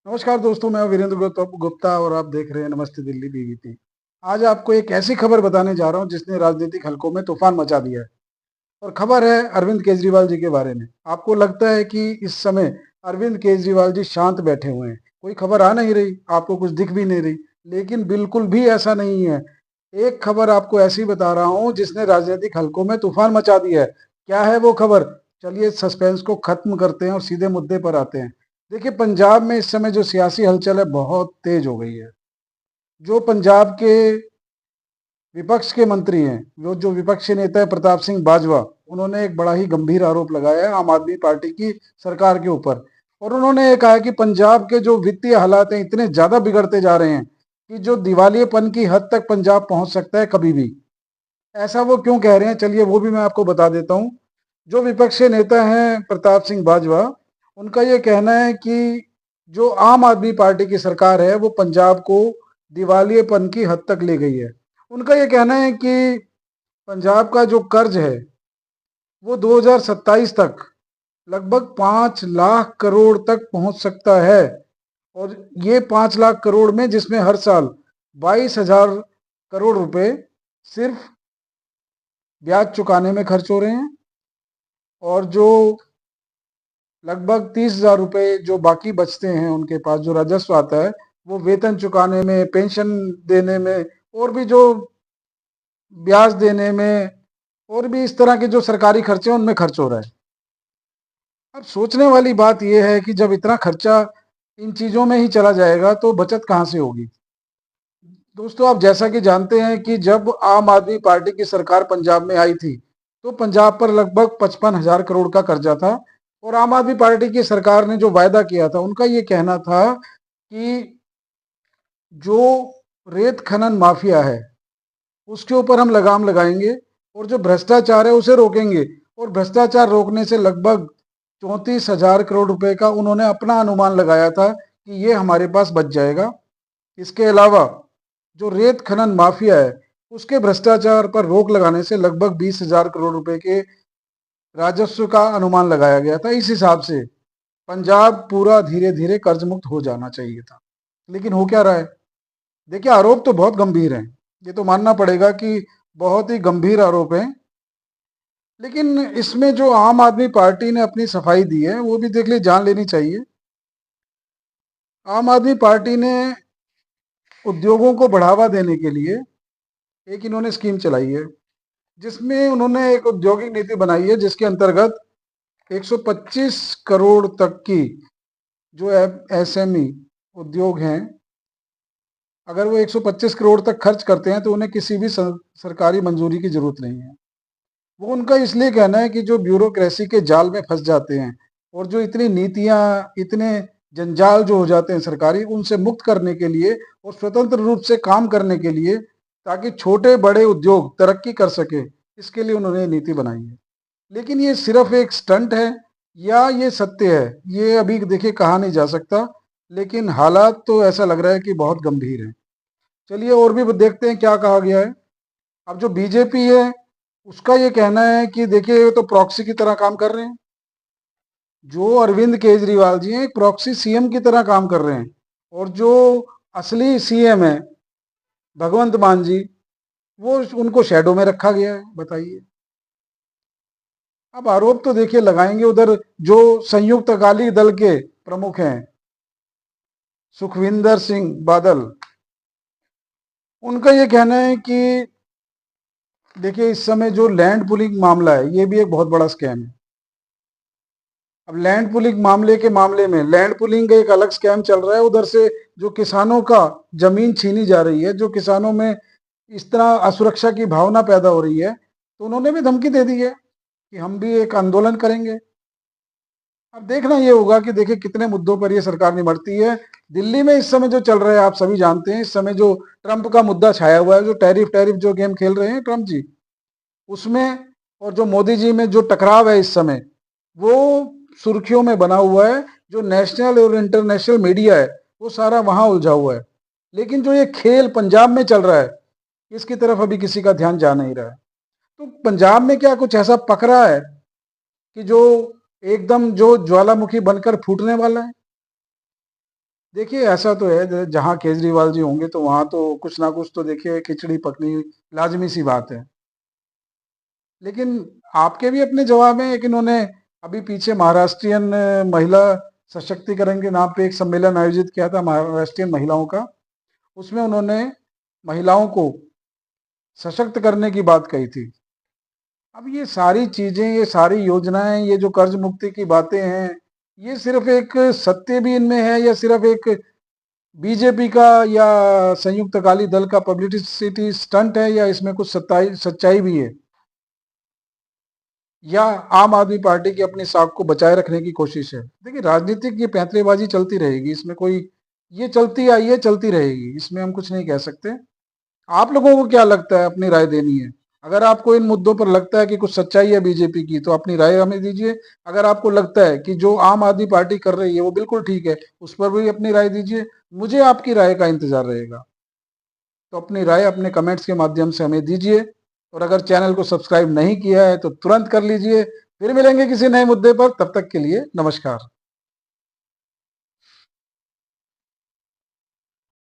नमस्कार दोस्तों, मैं वीरेंद्र गुप्ता और आप देख रहे हैं नमस्ते दिल्ली बीबीपी। आज आपको एक ऐसी खबर बताने जा रहा हूं जिसने राजनीतिक हलकों में तूफान मचा दिया है। और खबर है अरविंद केजरीवाल जी के बारे में। आपको लगता है कि इस समय अरविंद केजरीवाल जी शांत बैठे हुए हैं, कोई खबर आ नहीं रही, आपको कुछ दिख भी नहीं रही, लेकिन बिल्कुल भी ऐसा नहीं है। एक खबर आपको ऐसी बता रहा हूं जिसने राजनीतिक हलकों में तूफान मचा दिया है। क्या है वो खबर? चलिए सस्पेंस को खत्म करते हैं और सीधे मुद्दे पर आते हैं। देखिए, पंजाब में इस समय जो सियासी हलचल है बहुत तेज हो गई है। जो पंजाब के विपक्ष के मंत्री हैं, वो जो विपक्षी नेता है प्रताप सिंह बाजवा, उन्होंने एक बड़ा ही गंभीर आरोप लगाया है आम आदमी पार्टी की सरकार के ऊपर। और उन्होंने ये कहा है कि पंजाब के जो वित्तीय हालात हैं इतने ज्यादा बिगड़ते जा रहे हैं कि जो दिवालियेपन की हद तक पंजाब पहुंच सकता है कभी भी। ऐसा वो क्यों कह रहे हैं, चलिए वो भी मैं आपको बता देता हूँ। जो विपक्ष के नेता हैं प्रताप सिंह बाजवा, उनका ये कहना है कि जो आम आदमी पार्टी की सरकार है वो पंजाब को दिवालियेपन की हद तक ले गई है। उनका ये कहना है कि पंजाब का जो कर्ज है वो 2027 तक लगभग 5 लाख करोड़ तक पहुंच सकता है। और ये 5 लाख करोड़ में जिसमें हर साल 22,000 करोड़ रुपए सिर्फ ब्याज चुकाने में खर्च हो रहे हैं, और जो लगभग 30,000 रुपए जो बाकी बचते हैं उनके पास, जो राजस्व आता है, वो वेतन चुकाने में, पेंशन देने में, और भी जो ब्याज देने में, और भी इस तरह के जो सरकारी खर्चे हैं उनमें खर्च हो रहा है। अब सोचने वाली बात यह है कि जब इतना खर्चा इन चीजों में ही चला जाएगा तो बचत कहाँ से होगी? दोस्तों, आप जैसा कि जानते हैं कि जब आम आदमी पार्टी की सरकार पंजाब में आई थी तो पंजाब पर लगभग 55,000 करोड़ का कर्जा था। और आम आदमी पार्टी की सरकार ने जो वायदा किया था, उनका ये कहना था कि जो रेत खनन माफिया है उसके ऊपर हम लगाम लगाएंगे, और जो भ्रष्टाचार है उसे रोकेंगे। और भ्रष्टाचार रोकने से लगभग 34,000 करोड़ रुपए का उन्होंने अपना अनुमान लगाया था कि ये हमारे पास बच जाएगा। इसके अलावा जो रेत खनन माफिया है उसके भ्रष्टाचार पर रोक लगाने से लगभग 20,000 करोड़ रुपए के राजस्व का अनुमान लगाया गया था। इस हिसाब से पंजाब पूरा धीरे धीरे कर्ज मुक्त हो जाना चाहिए था। लेकिन हो क्या रहा है? देखिए, आरोप तो बहुत गंभीर हैं, ये तो मानना पड़ेगा कि बहुत ही गंभीर आरोप हैं। लेकिन इसमें जो आम आदमी पार्टी ने अपनी सफाई दी है वो भी देख ली, जान लेनी चाहिए। आम आदमी पार्टी ने उद्योगों को बढ़ावा देने के लिए एक इन्होंने स्कीम चलाई है, जिसमें उन्होंने एक औद्योगिक नीति बनाई है जिसके अंतर्गत 125 करोड़ तक की जो एसएमई उद्योग हैं, अगर वो 125 करोड़ तक खर्च करते हैं तो उन्हें किसी भी सरकारी मंजूरी की जरूरत नहीं है। वो उनका इसलिए कहना है कि जो ब्यूरोक्रेसी के जाल में फंस जाते हैं और जो इतनी नीतियां, इतने जंजाल जो हो जाते हैं सरकारी, उनसे मुक्त करने के लिए और स्वतंत्र रूप से काम करने के लिए, ताकि छोटे बड़े उद्योग तरक्की कर सके, इसके लिए उन्होंने ये नीति बनाई है। लेकिन ये सिर्फ एक स्टंट है या ये सत्य है, ये अभी देखिए कहा नहीं जा सकता। लेकिन हालात तो ऐसा लग रहा है कि बहुत गंभीर है। चलिए और भी देखते हैं क्या कहा गया है। अब जो बीजेपी है उसका ये कहना है कि देखिए ये तो प्रॉक्सी की तरह काम कर रहे हैं। जो अरविंद केजरीवाल जी हैं एक प्रॉक्सी सीएम की तरह काम कर रहे हैं, और जो असली सीएम है भगवंत मान जी, वो उनको शैडो में रखा गया है। बताइए, अब आरोप तो देखिए लगाएंगे उधर जो संयुक्त अकाली दल के प्रमुख हैं सुखविंदर सिंह बादल। उनका ये कहना है कि देखिए इस समय जो लैंड पुलिंग मामला है ये भी एक बहुत बड़ा स्कैम है। अब लैंड पुलिंग मामले में लैंड पुलिंग का एक अलग स्कैम चल रहा है, उधर से जो किसानों का जमीन छीनी जा रही है, जो किसानों में इस तरह असुरक्षा की भावना पैदा हो रही है, तो उन्होंने भी धमकी दे दी है कि हम भी एक आंदोलन करेंगे। अब देखना ये होगा कि देखिए कितने मुद्दों पर ये सरकार निमटती है। दिल्ली में इस समय जो चल रहा है आप सभी जानते हैं, इस समय जो ट्रंप का मुद्दा छाया हुआ है, जो टैरिफ टैरिफ जो गेम खेल रहे हैं ट्रंप जी, उसमें और जो मोदी जी में जो टकराव है इस समय, वो सुर्खियों में बना हुआ है। जो नेशनल और इंटरनेशनल मीडिया है वो सारा वहां उलझा हुआ है। लेकिन जो ये खेल पंजाब में चल रहा है इसकी तरफ अभी किसी का ध्यान जा नहीं रहा है। तो पंजाब में क्या कुछ ऐसा पकड़ा है कि जो एकदम जो ज्वालामुखी बनकर फूटने वाला है? देखिए ऐसा तो है, जहाँ केजरीवाल जी होंगे तो वहां तो कुछ ना कुछ तो देखिए खिचड़ी पकनी लाजमी सी बात है। लेकिन आपके भी अपने जवाब हैं। एक इन्होंने अभी पीछे महाराष्ट्रियन महिला सशक्तिकरण के नाम पे एक सम्मेलन आयोजित किया था महाराष्ट्रियन महिलाओं का। उसमें उन्होंने महिलाओं को सशक्त करने की बात कही थी। अब ये सारी चीजें, ये सारी योजनाएं, ये जो कर्ज मुक्ति की बातें हैं, ये सिर्फ एक सत्य भी इनमें है या सिर्फ एक बीजेपी का या संयुक्त अकाली दल का पब्लिसिटी स्टंट है, या इसमें कुछ सच्चाई भी है, या आम आदमी पार्टी की अपनी साख को बचाए रखने की कोशिश है? देखिए राजनीतिक ये पैंतरेबाजी चलती रहेगी, इसमें कोई, ये चलती आई है, चलती रहेगी, इसमें हम कुछ नहीं कह सकते। आप लोगों को क्या लगता है? अपनी राय देनी है। अगर आपको इन मुद्दों पर लगता है कि कुछ सच्चाई है बीजेपी की, तो अपनी राय हमें दीजिए। अगर आपको लगता है कि जो आम आदमी पार्टी कर रही है वो बिल्कुल ठीक है, उस पर भी अपनी राय दीजिए। मुझे आपकी राय का इंतजार रहेगा। तो अपनी राय अपने कमेंट्स के माध्यम से हमें दीजिए। और अगर चैनल को सब्सक्राइब नहीं किया है तो तुरंत कर लीजिए। फिर मिलेंगे किसी नए मुद्दे पर, तब तक के लिए नमस्कार।